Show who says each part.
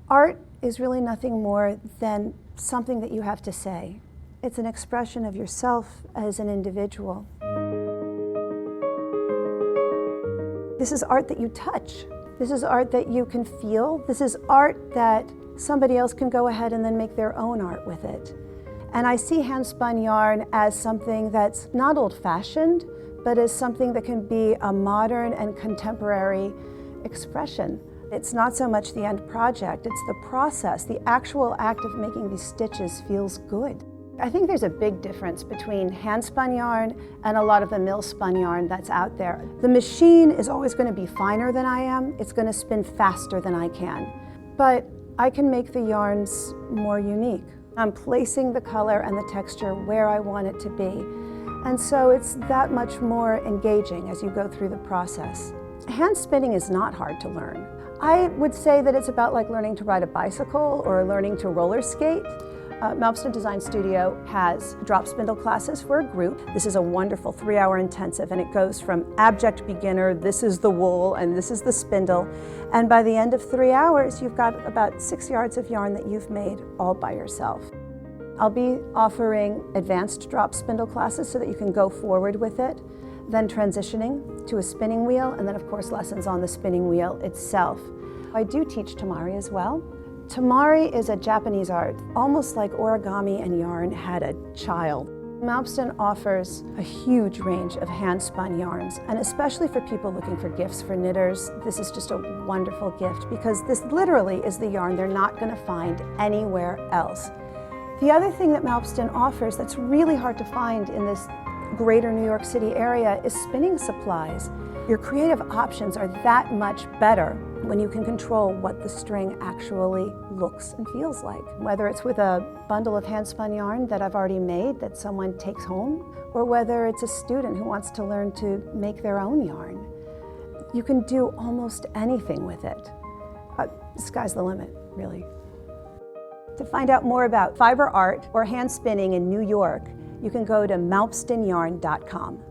Speaker 1: Art is really nothing more than something that you have to say. It's an expression of yourself as an individual. This is art that you touch. This is art that you can feel. This is art that somebody else can go ahead and then make their own art with it. And I see handspun yarn as something that's not old-fashioned, but as something that can be a modern and contemporary expression. It's not so much the end project, it's the process. The actual act of making these stitches feels good. I think there's a big difference between handspun yarn and a lot of the mill-spun yarn that's out there. The machine is always going to be finer than I am. It's going to spin faster than I can. But I can make the yarns more unique. I'm placing the color and the texture where I want it to be. And so it's that much more engaging as you go through the process. Hand spinning is not hard to learn. I would say that it's about like learning to ride a bicycle or learning to roller skate. Maupston Design Studio has drop spindle classes for a group. This is a wonderful 3-hour intensive, and it goes from abject beginner, this is the wool and this is the spindle, and by the end of 3 hours you've got about 6 yards of yarn that you've made all by yourself. I'll be offering advanced drop spindle classes so that you can go forward with it, then transitioning to a spinning wheel, and then of course lessons on the spinning wheel itself. I do teach Temari as well. Temari is a Japanese art, almost like origami and yarn had a child. Maupston offers a huge range of hand-spun yarns, and especially for people looking for gifts for knitters, this is just a wonderful gift because this literally is the yarn they're not going to find anywhere else. The other thing that Maupston offers that's really hard to find in this greater New York City area is spinning supplies. Your creative options are that much better when you can control what the string actually looks and feels like. Whether it's with a bundle of handspun yarn that I've already made that someone takes home, or whether it's a student who wants to learn to make their own yarn. You can do almost anything with it. The sky's the limit, really. To find out more about fiber art or hand spinning in New York, you can go to maupstonyarn.com.